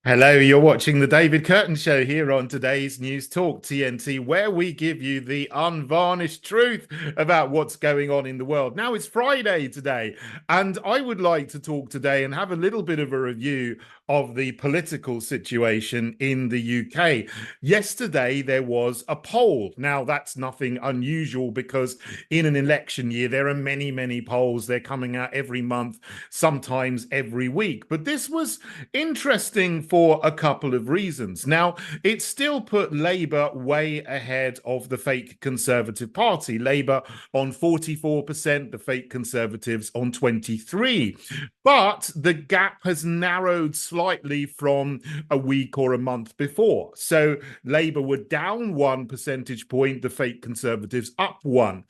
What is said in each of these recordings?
Hello, you're watching the David Kurten Show here on today's News Talk TNT, where we give you the unvarnished truth about what's going on in the world. Now, it's Friday today, and I would like to talk today and have a little bit of a review of the political situation in the UK. Yesterday, there was a poll. Now, that's nothing unusual because in an election year, there are many, many polls. They're coming out every month, sometimes every week. But this was interesting for a couple of reasons. Now, it still put Labour way ahead of the fake Conservative Party. Labour on 44%, the fake Conservatives on 23%. But the gap has narrowed slightly from a week or a month before. So Labour were down 1 percentage point, the fake Conservatives up one.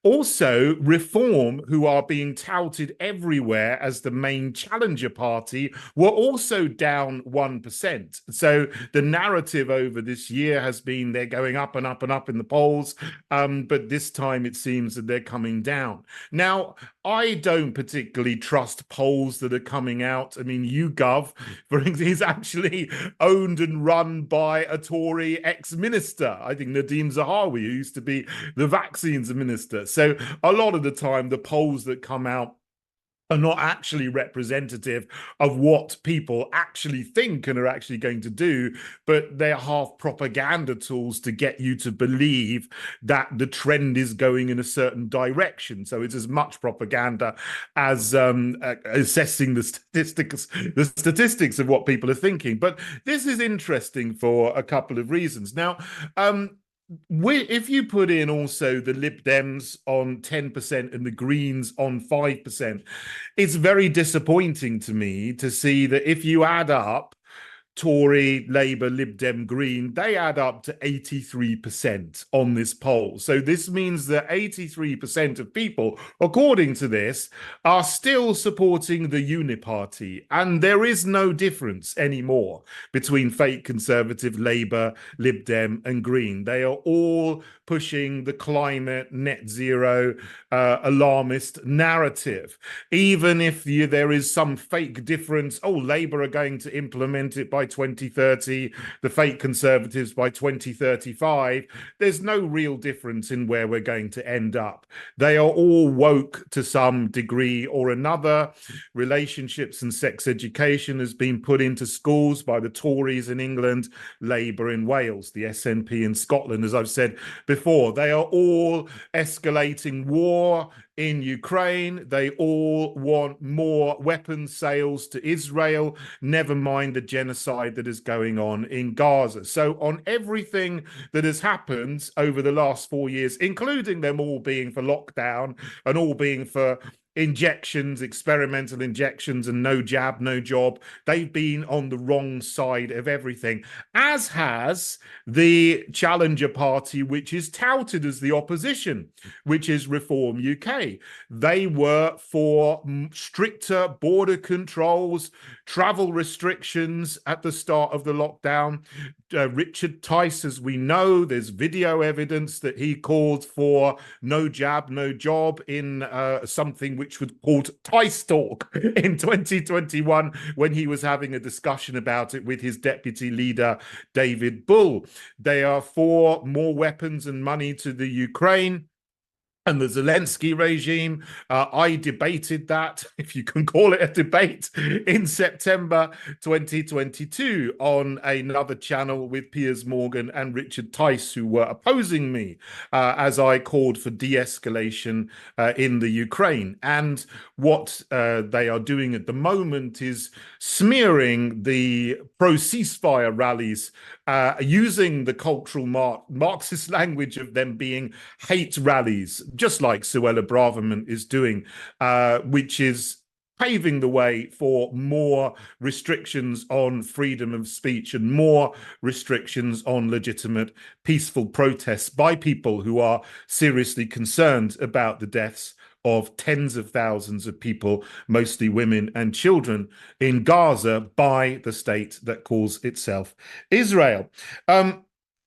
Also, Reform, who are being touted everywhere as the main challenger party, were also down 1%. So the narrative over this year has been they're going up and up and up in the polls, but this time it seems that they're coming down. Now, I don't particularly trust polls that are coming out. I mean, YouGov, for example, is actually owned and run by a Tory ex-minister. I think Nadhim Zahawi, who used to be the vaccines minister. So a lot of the time, the polls that come out are not actually representative of what people actually think and are actually going to do, but they're half propaganda tools to get you to believe that the trend is going in a certain direction. So it's as much propaganda as assessing the statistics of what people are thinking. But this is interesting for a couple of reasons. Now, if you put in also the LibDems on 10% and the Greens on 5%, it's very disappointing to me to see that if you add up Tory, Labour, Lib Dem, Green, they add up to 83% on this poll. So this means that 83% of people, according to this, are still supporting the Uni-Party. And there is no difference anymore between fake Conservative, Labour, Lib Dem, and Green. They are all pushing the climate, net zero, alarmist narrative. Even if there is some fake difference, oh, Labour are going to implement it by 2030, the fake Conservatives by 2035, there's no real difference in where we're going to end up. They are all woke to some degree or another. Relationships and sex education has been put into schools by the Tories in England, Labour in Wales, the SNP in Scotland, as I've said before. They are all escalating war in Ukraine. They all want more weapons sales to Israel, never mind the genocide that is going on in Gaza. So on everything that has happened over the last 4 years, including them all being for lockdown and all being for injections, experimental injections, and no jab, no job. They've been on the wrong side of everything, as has the challenger party, which is touted as the opposition, which is Reform UK. They were for stricter border controls, travel restrictions at the start of the lockdown. Richard Tice, as we know, there's video evidence that he called for no jab, no job in something which was called Tice Talk in 2021 when he was having a discussion about it with his deputy leader, David Bull. They are for more weapons and money to the Ukraine and the Zelensky regime. I debated that, if you can call it a debate, in September 2022 on another channel with Piers Morgan and Richard Tice, who were opposing me as I called for de-escalation in the Ukraine. And what they are doing at the moment is smearing the pro-ceasefire rallies using the cultural Marxist language of them being hate rallies, just like Suella Braverman is doing, which is paving the way for more restrictions on freedom of speech and more restrictions on legitimate peaceful protests by people who are seriously concerned about the deaths of tens of thousands of people, mostly women and children, in Gaza by the state that calls itself Israel.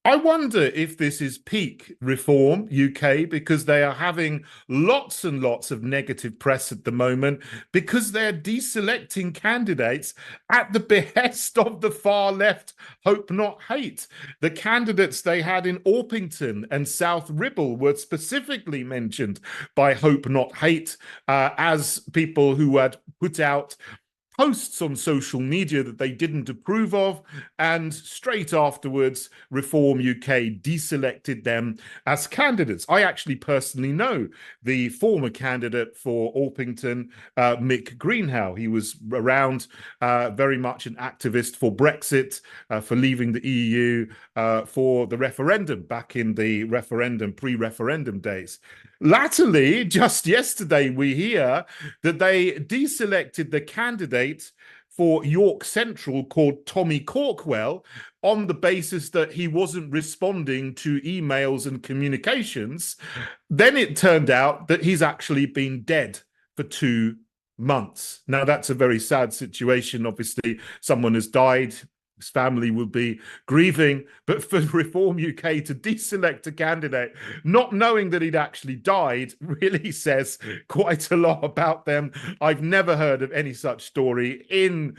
I wonder if this is peak Reform UK, because they are having lots and lots of negative press at the moment because they're deselecting candidates at the behest of the far left Hope Not Hate. The candidates they had in Orpington and South Ribble were specifically mentioned by Hope Not Hate as people who had put out posts on social media that they didn't approve of, and straight afterwards, Reform UK deselected them as candidates. I actually personally know the former candidate for Orpington, Mick Greenhow. He was around, very much an activist for Brexit, for leaving the EU, for the referendum back in the pre-referendum days. Latterly, just yesterday, we hear that they deselected the candidate for York Central called Tommy Corkwell on the basis that he wasn't responding to emails and communications. Then it turned out that he's actually been dead for 2 months. Now, that's a very sad situation. Obviously, someone has died. His family will be grieving, but for Reform UK to deselect a candidate, not knowing that he'd actually died, really says quite a lot about them. I've never heard of any such story in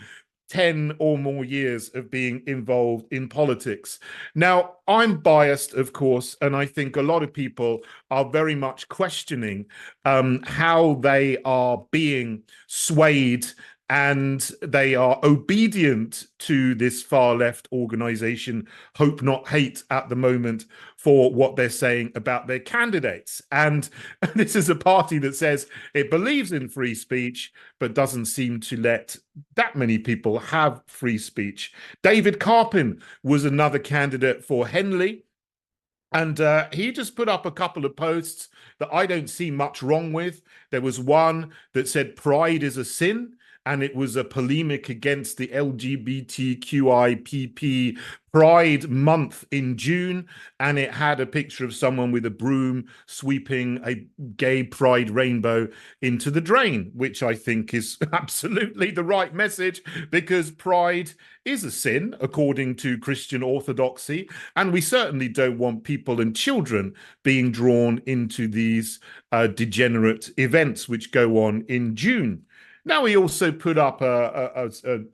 10 or more years of being involved in politics. Now, I'm biased, of course, and I think a lot of people are very much questioning how they are being swayed and they are obedient to this far left organization, Hope Not Hate, at the moment for what they're saying about their candidates. And this is a party that says it believes in free speech, but doesn't seem to let that many people have free speech. David Karpin was another candidate for Henley. And he just put up a couple of posts that I don't see much wrong with. There was one that said pride is a sin, and it was a polemic against the LGBTQIPP Pride Month in June, and it had a picture of someone with a broom sweeping a gay pride rainbow into the drain, which I think is absolutely the right message, because pride is a sin according to Christian orthodoxy, and we certainly don't want people and children being drawn into these degenerate events which go on in June. Now, he also put up a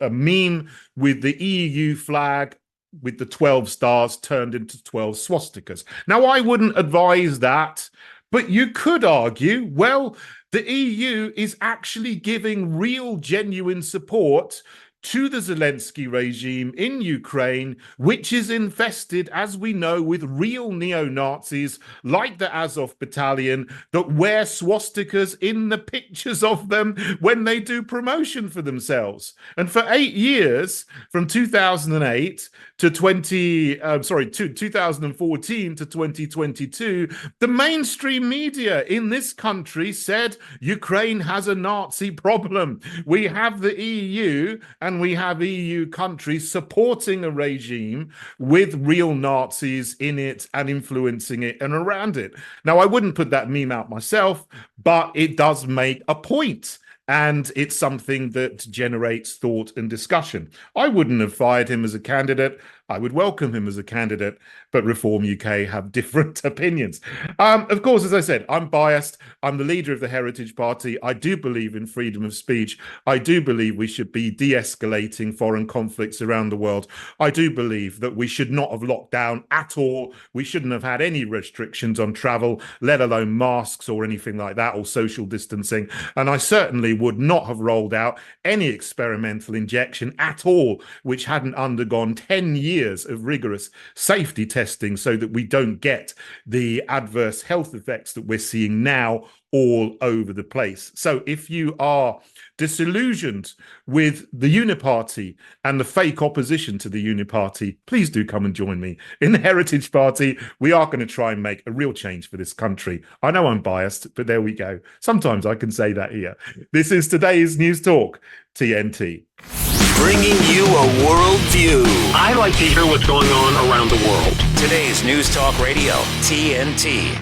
meme with the EU flag with the 12 stars turned into 12 swastikas. Now, I wouldn't advise that, but you could argue, well, the EU is actually giving real, genuine support to the Zelensky regime in Ukraine, which is infested, as we know, with real neo-Nazis like the Azov battalion that wear swastikas in the pictures of them when they do promotion for themselves. And for 8 years, from 2008 to 2014 to 2022, the mainstream media in this country said Ukraine has a Nazi problem. We have the EU and we have EU countries supporting a regime with real Nazis in it and influencing it and around it. Now, I wouldn't put that meme out myself, but it does make a point. And it's something that generates thought and discussion. I wouldn't have fired him as a candidate. I would welcome him as a candidate, but Reform UK have different opinions. Of course, as I said, I'm biased. I'm the leader of the Heritage Party. I do believe in freedom of speech. I do believe we should be de-escalating foreign conflicts around the world. I do believe that we should not have locked down at all. We shouldn't have had any restrictions on travel, let alone masks or anything like that, or social distancing. And I certainly would not have rolled out any experimental injection at all, which hadn't undergone 10 years of rigorous safety testing so that we don't get the adverse health effects that we're seeing now all over the place. So if you are disillusioned with the Uni-Party and the fake opposition to the Uni-Party, please do come and join me in the Heritage Party. We are going to try and make a real change for this country. I know I'm biased, but there we go. Sometimes I can say that here. This is today's News Talk, TNT. Bringing you a world view. I like to hear what's going on around the world. Today's News Talk Radio, TNT.